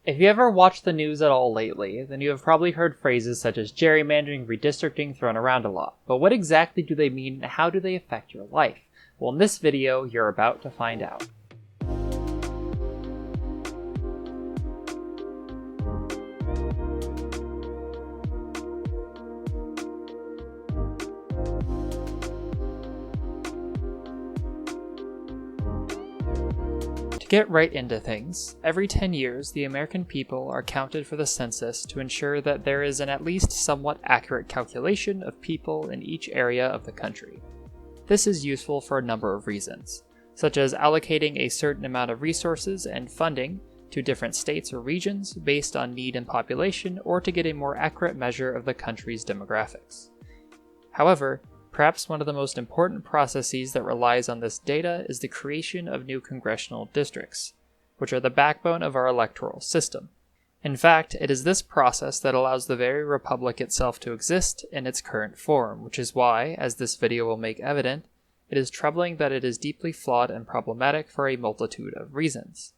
If you ever watched the news at all lately, then you have probably heard phrases such as gerrymandering, redistricting thrown around a lot. But what exactly do they mean and how do they affect your life? Well, in this video, you're about to find out. To get right into things, every 10 years the American people are counted for the census to ensure that there is an at least somewhat accurate calculation of people in each area of the country. This is useful for a number of reasons, such as allocating a certain amount of resources and funding to different states or regions based on need and population, or to get a more accurate measure of the country's demographics. However, perhaps one of the most important processes that relies on this data is the creation of new congressional districts, which are the backbone of our electoral system. In fact, it is this process that allows the very republic itself to exist in its current form, which is why, as this video will make evident, it is troubling that it is deeply flawed and problematic for a multitude of reasons.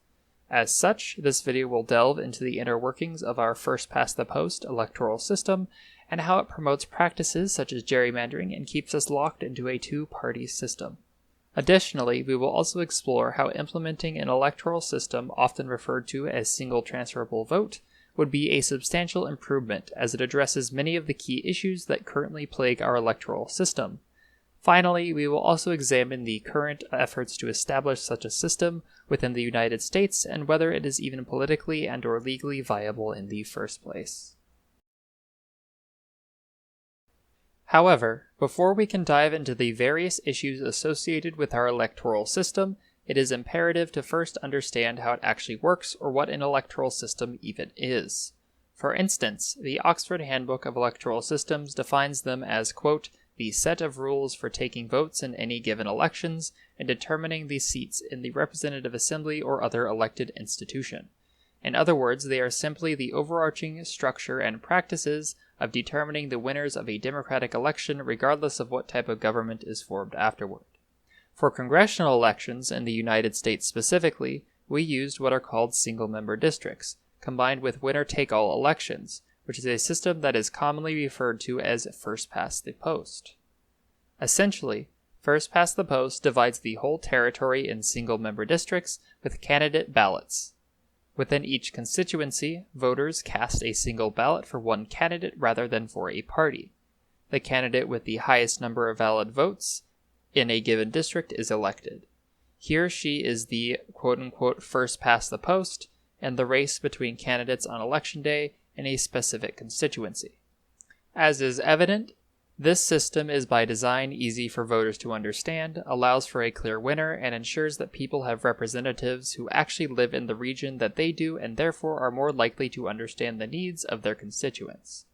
As such, this video will delve into the inner workings of our first-past-the-post electoral system and how it promotes practices such as gerrymandering and keeps us locked into a two-party system. Additionally, we will also explore how implementing an electoral system, often referred to as single transferable vote, would be a substantial improvement as it addresses many of the key issues that currently plague our electoral system. Finally, we will also examine the current efforts to establish such a system within the United States and whether it is even politically and/or legally viable in the first place. However, before we can dive into the various issues associated with our electoral system, it is imperative to first understand how it actually works or what an electoral system even is. For instance, the Oxford Handbook of Electoral Systems defines them as, quote, the set of rules for taking votes in any given elections and determining the seats in the representative assembly or other elected institution. In other words, they are simply the overarching structure and practices of determining the winners of a democratic election regardless of what type of government is formed afterward. For congressional elections in the United States specifically, we used what are called single-member districts, combined with winner-take-all elections, which is a system that is commonly referred to as first-past-the-post. Essentially, first-past-the-post divides the whole territory in single-member districts with candidate ballots. Within each constituency, voters cast a single ballot for one candidate rather than for a party. The candidate with the highest number of valid votes in a given district is elected. He or she is the quote-unquote first-past-the-post in the race between candidates on election day in a specific constituency. As is evident, this system is by design easy for voters to understand, allows for a clear winner, and ensures that people have representatives who actually live in the region that they do and therefore are more likely to understand the needs of their constituents.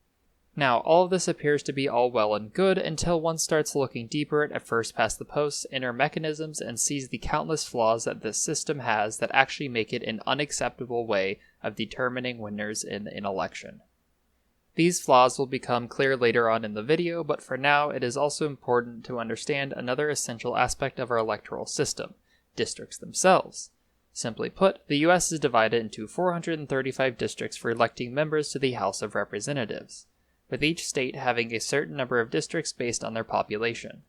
Now, all of this appears to be all well and good until one starts looking deeper at first-past-the-post's inner mechanisms and sees the countless flaws that this system has that actually make it an unacceptable way of determining winners in an election. These flaws will become clear later on in the video, but for now it is also important to understand another essential aspect of our electoral system, districts themselves. Simply put, the US is divided into 435 districts for electing members to the House of Representatives, with each state having a certain number of districts based on their population.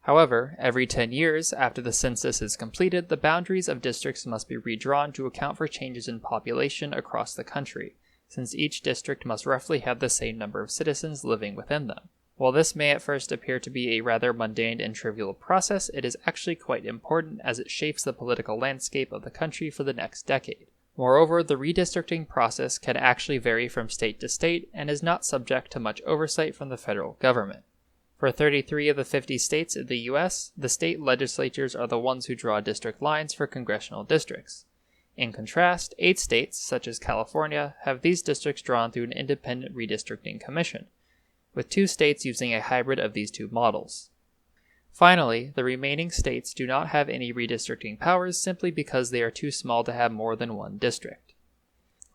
However, every 10 years after the census is completed, the boundaries of districts must be redrawn to account for changes in population across the country, since each district must roughly have the same number of citizens living within them. While this may at first appear to be a rather mundane and trivial process, it is actually quite important as it shapes the political landscape of the country for the next decade. Moreover, the redistricting process can actually vary from state to state and is not subject to much oversight from the federal government. For 33 of the 50 states in the US, the state legislatures are the ones who draw district lines for congressional districts. In contrast, 8 states, such as California, have these districts drawn through an independent redistricting commission, with 2 states using a hybrid of these two models. Finally, the remaining states do not have any redistricting powers simply because they are too small to have more than one district.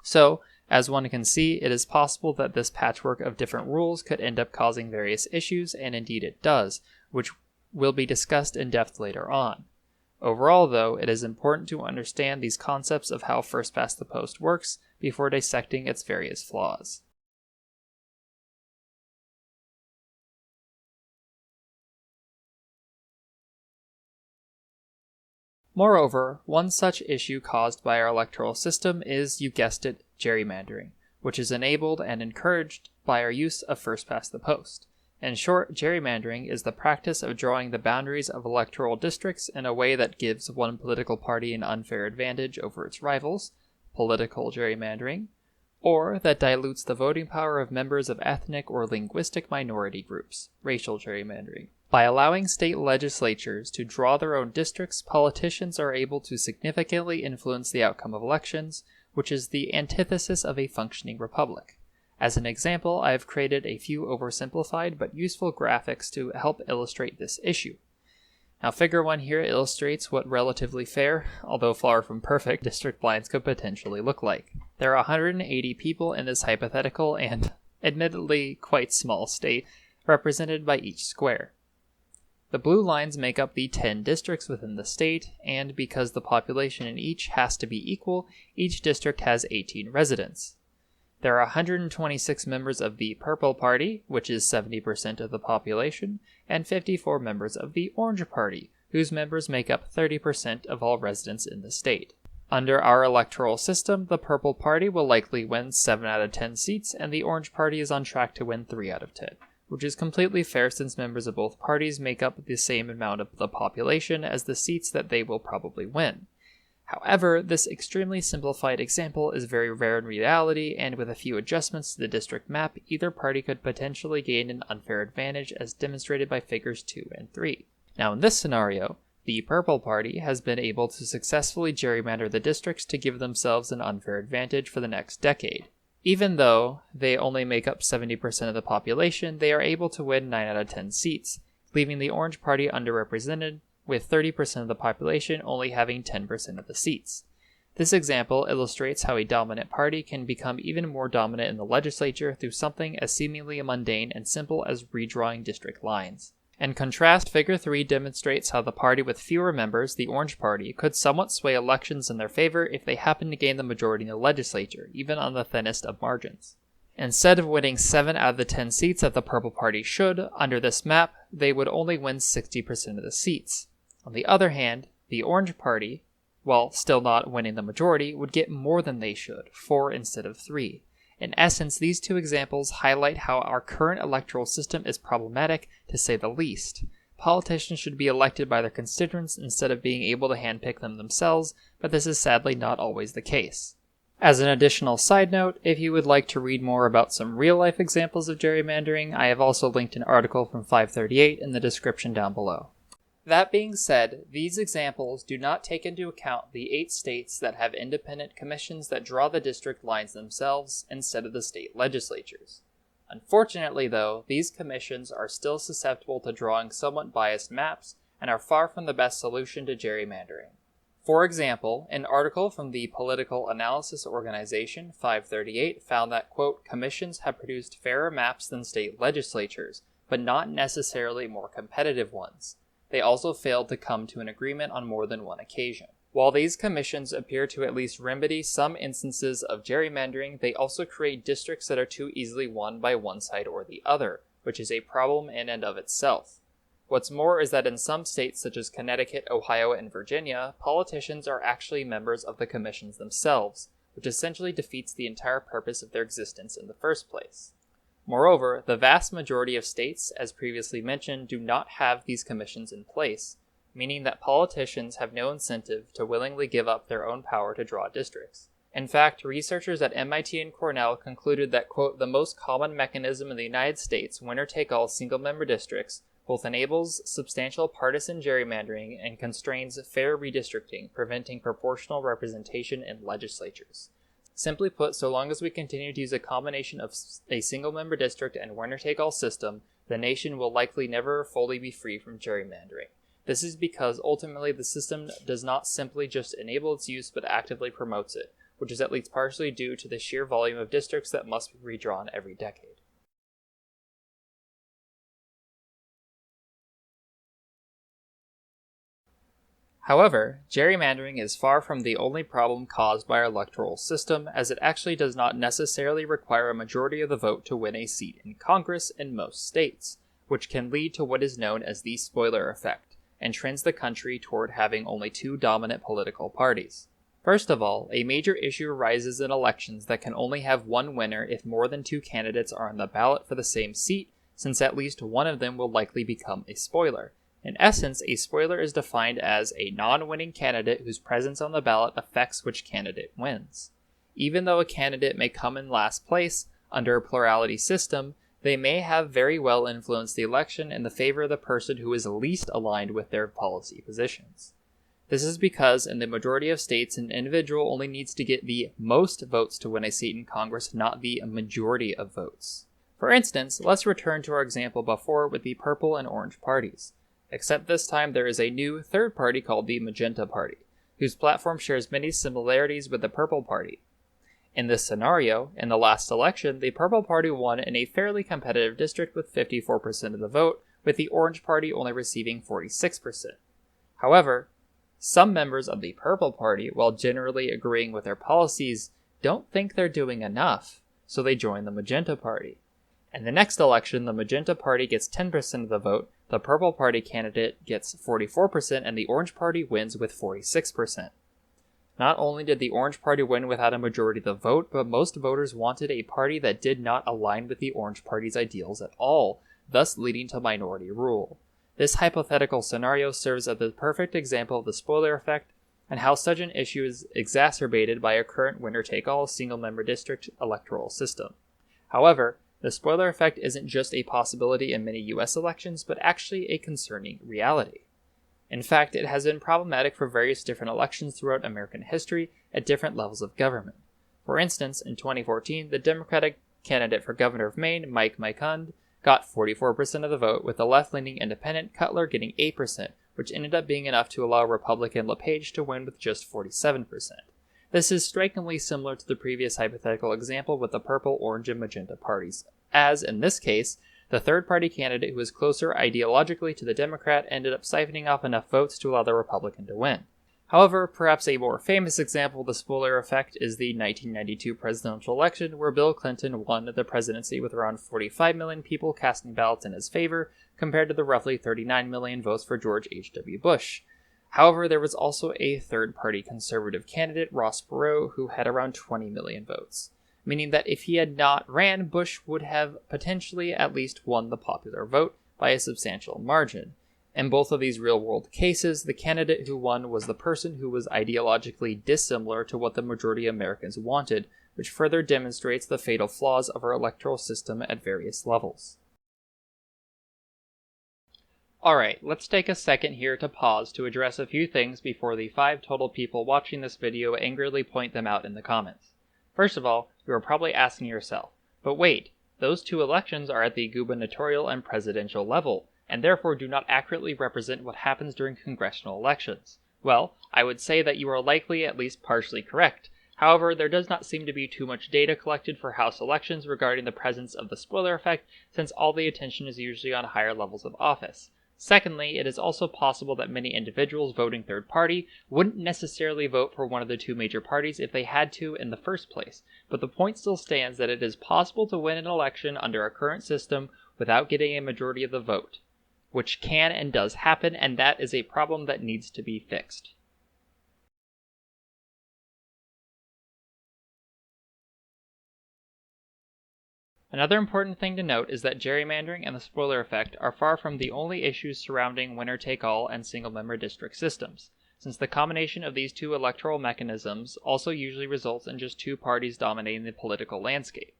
So, as one can see, it is possible that this patchwork of different rules could end up causing various issues, and indeed it does, which will be discussed in depth later on. Overall, though, it is important to understand these concepts of how first-past-the-post works before dissecting its various flaws. Moreover, one such issue caused by our electoral system is, you guessed it, gerrymandering, which is enabled and encouraged by our use of first-past-the-post. In short, gerrymandering is the practice of drawing the boundaries of electoral districts in a way that gives one political party an unfair advantage over its rivals, political gerrymandering, or that dilutes the voting power of members of ethnic or linguistic minority groups, racial gerrymandering. By allowing state legislatures to draw their own districts, politicians are able to significantly influence the outcome of elections, which is the antithesis of a functioning republic. As an example, I have created a few oversimplified but useful graphics to help illustrate this issue. Now, figure 1 here illustrates what relatively fair, although far from perfect, district lines could potentially look like. There are 180 people in this hypothetical and, admittedly, quite small state, represented by each square. The blue lines make up the 10 districts within the state, and because the population in each has to be equal, each district has 18 residents. There are 126 members of the Purple Party, which is 70% of the population, and 54 members of the Orange Party, whose members make up 30% of all residents in the state. Under our electoral system, the Purple Party will likely win 7 out of 10 seats, and the Orange Party is on track to win 3 out of 10, which is completely fair since members of both parties make up the same amount of the population as the seats that they will probably win. However, this extremely simplified example is very rare in reality, and with a few adjustments to the district map, either party could potentially gain an unfair advantage as demonstrated by figures 2 and 3. Now in this scenario, the Purple Party has been able to successfully gerrymander the districts to give themselves an unfair advantage for the next decade. Even though they only make up 70% of the population, they are able to win 9 out of 10 seats, leaving the Orange Party underrepresented, with 30% of the population only having 10% of the seats. This example illustrates how a dominant party can become even more dominant in the legislature through something as seemingly mundane and simple as redrawing district lines. In contrast, Figure 3 demonstrates how the party with fewer members, the Orange Party, could somewhat sway elections in their favor if they happen to gain the majority in the legislature, even on the thinnest of margins. Instead of winning 7 out of the 10 seats that the Purple Party should, under this map, they would only win 60% of the seats. On the other hand, the Orange Party, while still not winning the majority, would get more than they should, 4 instead of 3. In essence, these two examples highlight how our current electoral system is problematic, to say the least. Politicians should be elected by their constituents instead of being able to handpick them themselves, but this is sadly not always the case. As an additional side note, if you would like to read more about some real-life examples of gerrymandering, I have also linked an article from 538 in the description down below. That being said, these examples do not take into account the 8 states that have independent commissions that draw the district lines themselves instead of the state legislatures. Unfortunately, though, these commissions are still susceptible to drawing somewhat biased maps and are far from the best solution to gerrymandering. For example, an article from the Political Analysis Organization 538 found that, quote, commissions have produced fairer maps than state legislatures, but not necessarily more competitive ones. They also failed to come to an agreement on more than one occasion. While these commissions appear to at least remedy some instances of gerrymandering, they also create districts that are too easily won by one side or the other, which is a problem in and of itself. What's more is that in some states such as Connecticut, Ohio, and Virginia, politicians are actually members of the commissions themselves, which essentially defeats the entire purpose of their existence in the first place. Moreover, the vast majority of states, as previously mentioned, do not have these commissions in place, meaning that politicians have no incentive to willingly give up their own power to draw districts. In fact, researchers at MIT and Cornell concluded that, quote, the most common mechanism in the United States, winner-take-all single-member districts, both enables substantial partisan gerrymandering and constrains fair redistricting, preventing proportional representation in legislatures. Simply put, so long as we continue to use a combination of a single-member district and winner-take-all system, the nation will likely never fully be free from gerrymandering. This is because ultimately the system does not simply just enable its use but actively promotes it, which is at least partially due to the sheer volume of districts that must be redrawn every decade. However, gerrymandering is far from the only problem caused by our electoral system, as it actually does not necessarily require a majority of the vote to win a seat in Congress in most states, which can lead to what is known as the spoiler effect, and trends the country toward having only two dominant political parties. First of all, a major issue arises in elections that can only have one winner if more than two candidates are on the ballot for the same seat, since at least one of them will likely become a spoiler. In essence, a spoiler is defined as a non-winning candidate whose presence on the ballot affects which candidate wins. Even though a candidate may come in last place under a plurality system, they may have very well influenced the election in the favor of the person who is least aligned with their policy positions. This is because in the majority of states, an individual only needs to get the most votes to win a seat in Congress, not the majority of votes. For instance, let's return to our example before with the purple and orange parties. Except this time there is a new third party called the Magenta Party, whose platform shares many similarities with the Purple Party. In this scenario, in the last election, the Purple Party won in a fairly competitive district with 54% of the vote, with the Orange Party only receiving 46%. However, some members of the Purple Party, while generally agreeing with their policies, don't think they're doing enough, so they join the Magenta Party. In the next election, the Magenta Party gets 10% of the vote, the Purple Party candidate gets 44%, and the Orange Party wins with 46%. Not only did the Orange Party win without a majority of the vote, but most voters wanted a party that did not align with the Orange Party's ideals at all, thus leading to minority rule. This hypothetical scenario serves as the perfect example of the spoiler effect and how such an issue is exacerbated by a current winner-take-all single-member district electoral system. However, the spoiler effect isn't just a possibility in many US elections, but actually a concerning reality. In fact, it has been problematic for various different elections throughout American history at different levels of government. For instance, in 2014, the Democratic candidate for governor of Maine, Mike Hunt, got 44% of the vote, with the left-leaning independent Cutler getting 8%, which ended up being enough to allow Republican LePage to win with just 47%. This is strikingly similar to the previous hypothetical example with the purple, orange, and magenta parties, as, in this case, the third-party candidate who was closer ideologically to the Democrat ended up siphoning off enough votes to allow the Republican to win. However, perhaps a more famous example of the spoiler effect is the 1992 presidential election, where Bill Clinton won the presidency with around 45 million people casting ballots in his favor, compared to the roughly 39 million votes for George H.W. Bush. However, there was also a third-party conservative candidate, Ross Perot, who had around 20 million votes, meaning that if he had not ran, Bush would have potentially at least won the popular vote by a substantial margin. In both of these real-world cases, the candidate who won was the person who was ideologically dissimilar to what the majority of Americans wanted, which further demonstrates the fatal flaws of our electoral system at various levels. Alright, let's take a second here to pause to address a few things before the 5 total people watching this video angrily point them out in the comments. First of all, you are probably asking yourself, but wait, those 2 elections are at the gubernatorial and presidential level, and therefore do not accurately represent what happens during congressional elections. Well, I would say that you are likely at least partially correct. However, there does not seem to be too much data collected for House elections regarding the presence of the spoiler effect, since all the attention is usually on higher levels of office. Secondly, it is also possible that many individuals voting third party wouldn't necessarily vote for one of the 2 major parties if they had to in the first place, but the point still stands that it is possible to win an election under our current system without getting a majority of the vote, which can and does happen, and that is a problem that needs to be fixed. Another important thing to note is that gerrymandering and the spoiler effect are far from the only issues surrounding winner-take-all and single-member district systems, since the combination of these 2 electoral mechanisms also usually results in just 2 parties dominating the political landscape.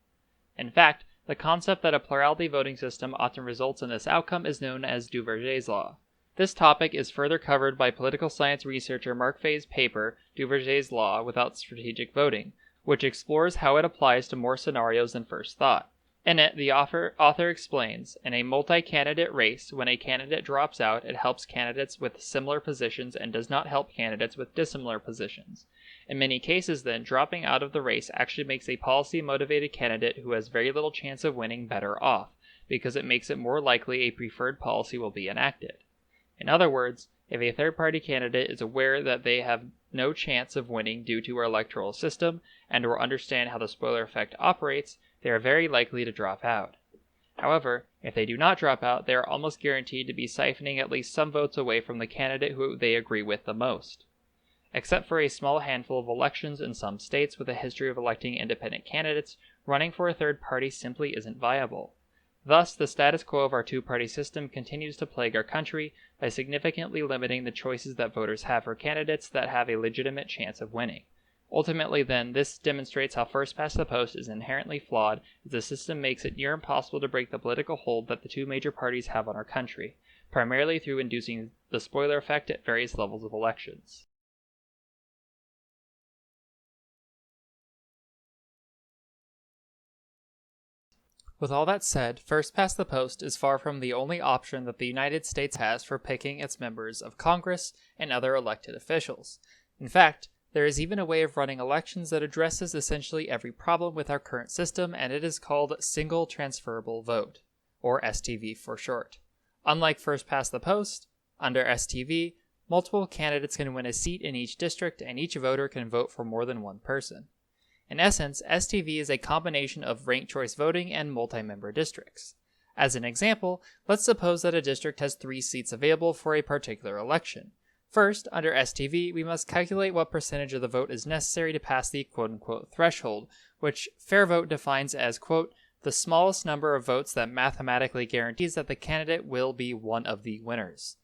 In fact, the concept that a plurality voting system often results in this outcome is known as Duverger's law. This topic is further covered by political science researcher Mark Fay's paper, Duverger's Law Without Strategic Voting, which explores how it applies to more scenarios than first thought. In it, the author explains, in a multi-candidate race, when a candidate drops out, it helps candidates with similar positions and does not help candidates with dissimilar positions. In many cases, then, dropping out of the race actually makes a policy-motivated candidate who has very little chance of winning better off, because it makes it more likely a preferred policy will be enacted. In other words, if a third-party candidate is aware that they have no chance of winning due to our electoral system and or understand how the spoiler effect operates, they are very likely to drop out. However, if they do not drop out, they are almost guaranteed to be siphoning at least some votes away from the candidate who they agree with the most. Except for a small handful of elections in some states with a history of electing independent candidates, running for a third party simply isn't viable. Thus, the status quo of our two-party system continues to plague our country by significantly limiting the choices that voters have for candidates that have a legitimate chance of winning. Ultimately, then, this demonstrates how first-past-the-post is inherently flawed, as the system makes it near impossible to break the political hold that the two major parties have on our country, primarily through inducing the spoiler effect at various levels of elections. With all that said, first-past-the-post is far from the only option that the United States has for picking its members of Congress and other elected officials. In fact, there is even a way of running elections that addresses essentially every problem with our current system, and it is called Single Transferable Vote, or STV for short. Unlike first-past-the-post, under STV, multiple candidates can win a seat in each district, and each voter can vote for more than one person. In essence, STV is a combination of ranked choice voting and multi-member districts. As an example, let's suppose that a district has 3 seats available for a particular election. First, under STV, we must calculate what percentage of the vote is necessary to pass the quote-unquote threshold, which Fair Vote defines as, quote, the smallest number of votes that mathematically guarantees that the candidate will be one of the winners.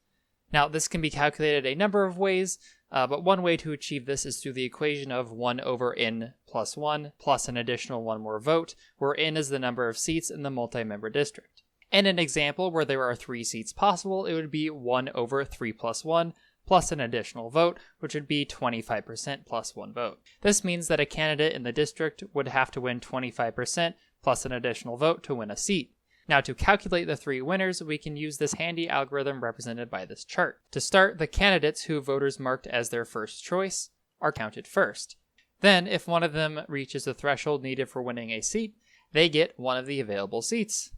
Now, this can be calculated a number of ways, but one way to achieve this is through the equation of 1 over n plus 1 plus an additional 1 more vote, where n is the number of seats in the multi-member district. In an example where there are 3 seats possible, it would be 1 over 3 plus 1 plus an additional vote, which would be 25% plus 1 vote. This means that a candidate in the district would have to win 25% plus an additional vote to win a seat. Now, to calculate the 3 winners, we can use this handy algorithm represented by this chart. To start, the candidates who voters marked as their first choice are counted first. Then, if one of them reaches the threshold needed for winning a seat, they get one of the available seats.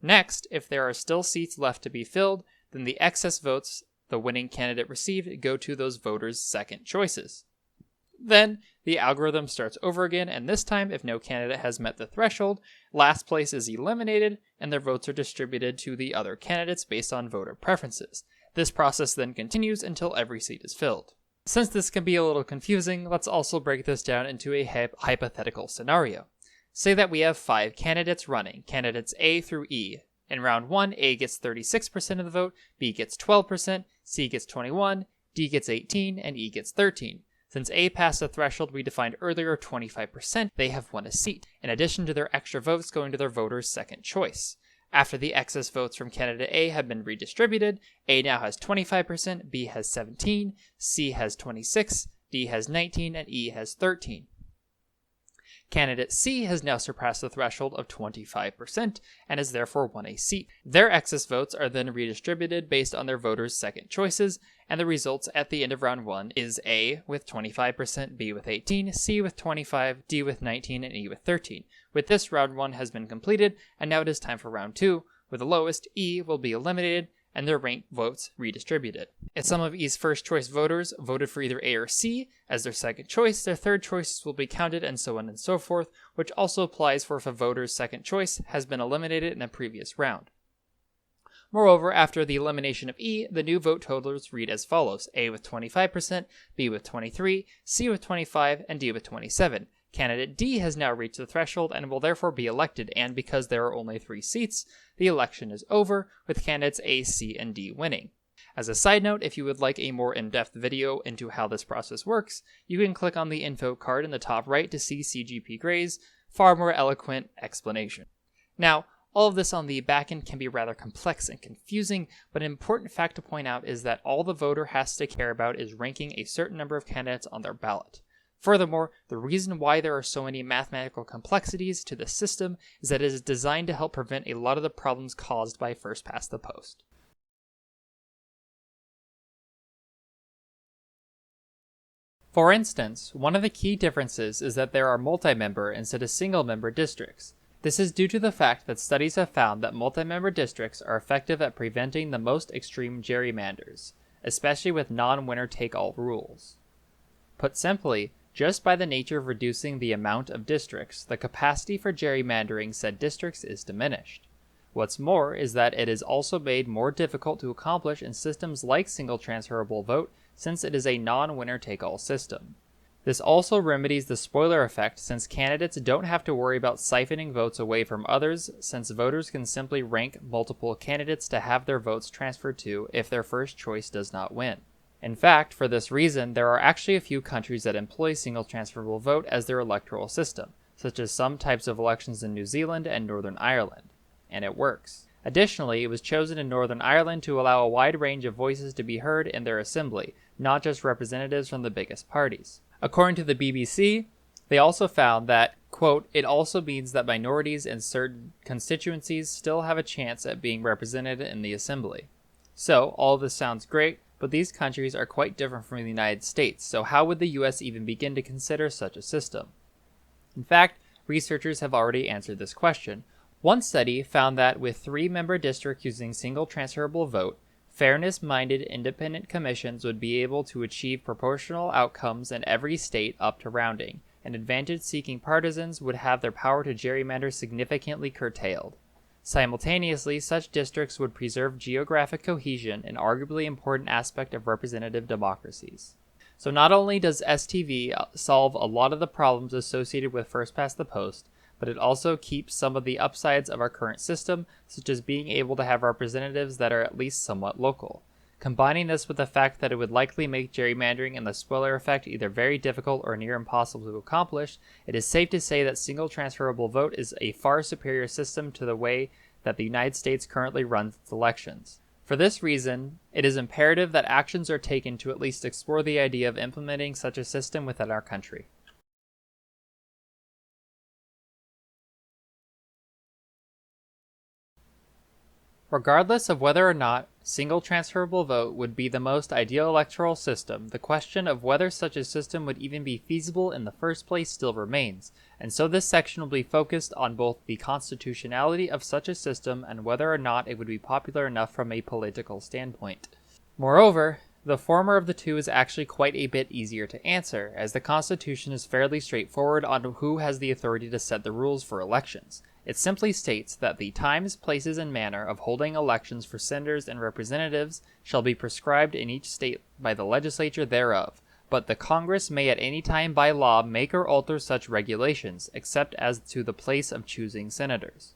Next, if there are still seats left to be filled, then the excess votes the winning candidate received go to those voters' second choices. Then, the algorithm starts over again, and this time, if no candidate has met the threshold, last place is eliminated, and their votes are distributed to the other candidates based on voter preferences. This process then continues until every seat is filled. Since this can be a little confusing, let's also break this down into a hypothetical scenario. Say that we have 5 candidates running, candidates A through E. In round 1, A gets 36% of the vote, B gets 12%, C gets 21%, D gets 18%, and E gets 13%. Since A passed the threshold we defined earlier, 25%, they have won a seat, in addition to their extra votes going to their voters' second choice. After the excess votes from candidate A have been redistributed, A now has 25%, B has 17%, C has 26%, D has 19%, and E has 13%. Candidate C has now surpassed the threshold of 25% and has therefore won a seat. Their excess votes are then redistributed based on their voters' second choices, and the results at the end of round 1 is A with 25%, B with 18%, C with 25%, D with 19%, and E with 13%. With this, round 1 has been completed, and now it is time for round 2, where the lowest, E, will be eliminated, and their ranked votes redistributed. If some of E's first choice voters voted for either A or C as their second choice, their third choices will be counted, and so on and so forth, which also applies for if a voter's second choice has been eliminated in a previous round. Moreover, after the elimination of E, the new vote totals read as follows: A with 25%, B with 23%, C with 25%, and D with 27%. Candidate D has now reached the threshold and will therefore be elected, and because there are only 3 seats, the election is over, with candidates A, C, and D winning. As a side note, if you would like a more in-depth video into how this process works, you can click on the info card in the top right to see CGP Gray's far more eloquent explanation. Now, all of this on the back end can be rather complex and confusing, but an important fact to point out is that all the voter has to care about is ranking a certain number of candidates on their ballot. Furthermore, the reason why there are so many mathematical complexities to this system is that it is designed to help prevent a lot of the problems caused by first-past-the-post. For instance, one of the key differences is that there are multi-member instead of single-member districts. This is due to the fact that studies have found that multi-member districts are effective at preventing the most extreme gerrymanders, especially with non-winner-take-all rules. Put simply, just by the nature of reducing the amount of districts, the capacity for gerrymandering said districts is diminished. What's more is that it is also made more difficult to accomplish in systems like single transferable vote, since it is a non-winner-take-all system. This also remedies the spoiler effect, since candidates don't have to worry about siphoning votes away from others, since voters can simply rank multiple candidates to have their votes transferred to if their first choice does not win. In fact, for this reason, there are actually a few countries that employ single transferable vote as their electoral system, such as some types of elections in New Zealand and Northern Ireland. And it works. Additionally, it was chosen in Northern Ireland to allow a wide range of voices to be heard in their assembly, not just representatives from the biggest parties. According to the BBC, they also found that, quote, it also means that minorities in certain constituencies still have a chance at being represented in the assembly. So, all of this sounds great, but these countries are quite different from the United States, so how would the US even begin to consider such a system? In fact, researchers have already answered this question. One study found that with 3-member districts using single transferable vote, fairness-minded independent commissions would be able to achieve proportional outcomes in every state up to rounding, and advantage-seeking partisans would have their power to gerrymander significantly curtailed. Simultaneously, such districts would preserve geographic cohesion, an arguably important aspect of representative democracies. So not only does STV solve a lot of the problems associated with first past the post, but it also keeps some of the upsides of our current system, such as being able to have representatives that are at least somewhat local. Combining this with the fact that it would likely make gerrymandering and the spoiler effect either very difficult or near impossible to accomplish, it is safe to say that single transferable vote is a far superior system to the way that the United States currently runs its elections. For this reason, it is imperative that actions are taken to at least explore the idea of implementing such a system within our country. Regardless of whether or not single transferable vote would be the most ideal electoral system, the question of whether such a system would even be feasible in the first place still remains, and so this section will be focused on both the constitutionality of such a system and whether or not it would be popular enough from a political standpoint. Moreover, the former of the two is actually quite a bit easier to answer, as the Constitution is fairly straightforward on who has the authority to set the rules for elections. It simply states that the times, places, and manner of holding elections for senators and representatives shall be prescribed in each state by the legislature thereof, but the Congress may at any time by law make or alter such regulations, except as to the place of choosing senators.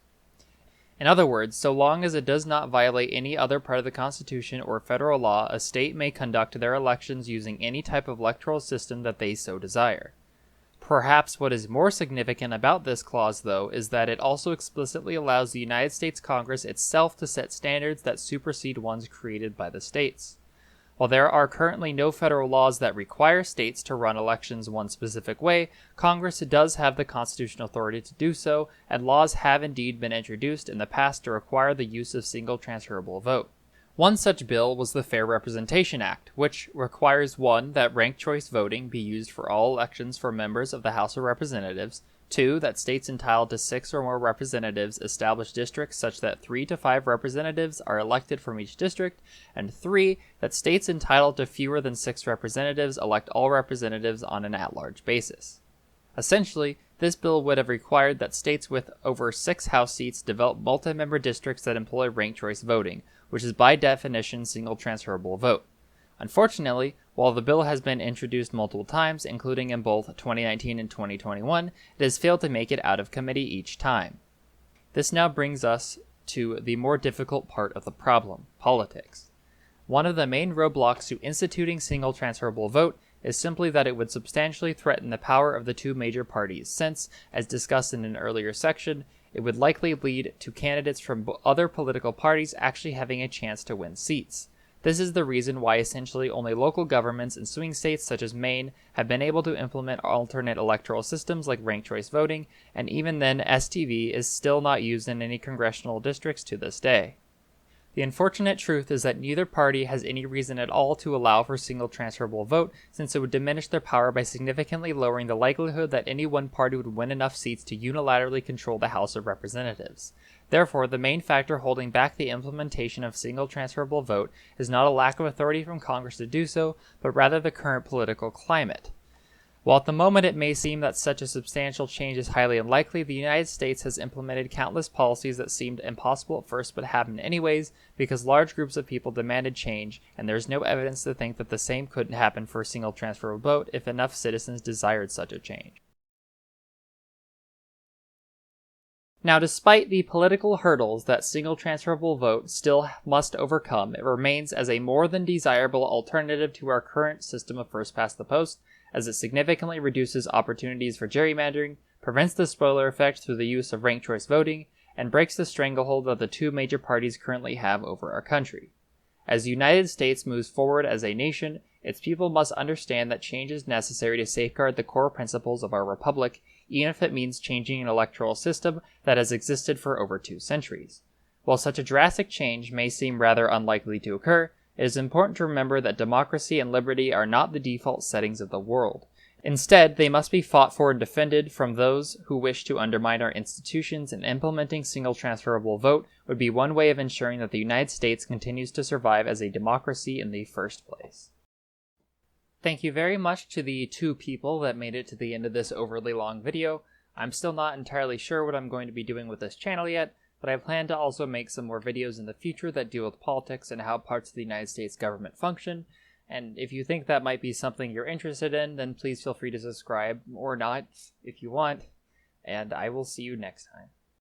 In other words, so long as it does not violate any other part of the Constitution or federal law, a state may conduct their elections using any type of electoral system that they so desire. Perhaps what is more significant about this clause, though, is that it also explicitly allows the United States Congress itself to set standards that supersede ones created by the states. While there are currently no federal laws that require states to run elections one specific way, Congress does have the constitutional authority to do so, and laws have indeed been introduced in the past to require the use of single transferable vote. One such bill was the Fair Representation Act, which requires 1. That ranked choice voting be used for all elections for members of the House of Representatives, 2. That states entitled to 6 or more representatives establish districts such that 3 to 5 representatives are elected from each district, and 3. That states entitled to fewer than 6 representatives elect all representatives on an at-large basis. Essentially, this bill would have required that states with over 6 House seats develop multi-member districts that employ ranked choice voting, which is by definition single transferable vote. Unfortunately, while the bill has been introduced multiple times, including in both 2019 and 2021, it has failed to make it out of committee each time. This now brings us to the more difficult part of the problem, politics. One of the main roadblocks to instituting single transferable vote is simply that it would substantially threaten the power of the two major parties, since, as discussed in an earlier section, it would likely lead to candidates from other political parties actually having a chance to win seats. This is the reason why essentially only local governments in swing states such as Maine have been able to implement alternate electoral systems like ranked choice voting, and even then STV is still not used in any congressional districts to this day. The unfortunate truth is that neither party has any reason at all to allow for single transferable vote, since it would diminish their power by significantly lowering the likelihood that any one party would win enough seats to unilaterally control the House of Representatives. Therefore, the main factor holding back the implementation of single transferable vote is not a lack of authority from Congress to do so, but rather the current political climate. While at the moment it may seem that such a substantial change is highly unlikely, the United States has implemented countless policies that seemed impossible at first but happened anyways because large groups of people demanded change, and there is no evidence to think that the same couldn't happen for a single transferable vote if enough citizens desired such a change. Now, despite the political hurdles that single transferable vote still must overcome, it remains as a more than desirable alternative to our current system of first past the post, as it significantly reduces opportunities for gerrymandering, prevents the spoiler effect through the use of ranked choice voting, and breaks the stranglehold that the two major parties currently have over our country. As the United States moves forward as a nation, its people must understand that change is necessary to safeguard the core principles of our republic, even if it means changing an electoral system that has existed for over 2 centuries. While such a drastic change may seem rather unlikely to occur, it is important to remember that democracy and liberty are not the default settings of the world. Instead, they must be fought for and defended from those who wish to undermine our institutions, and implementing single transferable vote would be one way of ensuring that the United States continues to survive as a democracy in the first place. Thank you very much to the 2 people that made it to the end of this overly long video. I'm still not entirely sure what I'm going to be doing with this channel yet, but I plan to also make some more videos in the future that deal with politics and how parts of the United States government function. And if you think that might be something you're interested in, then please feel free to subscribe, or not, if you want, and I will see you next time.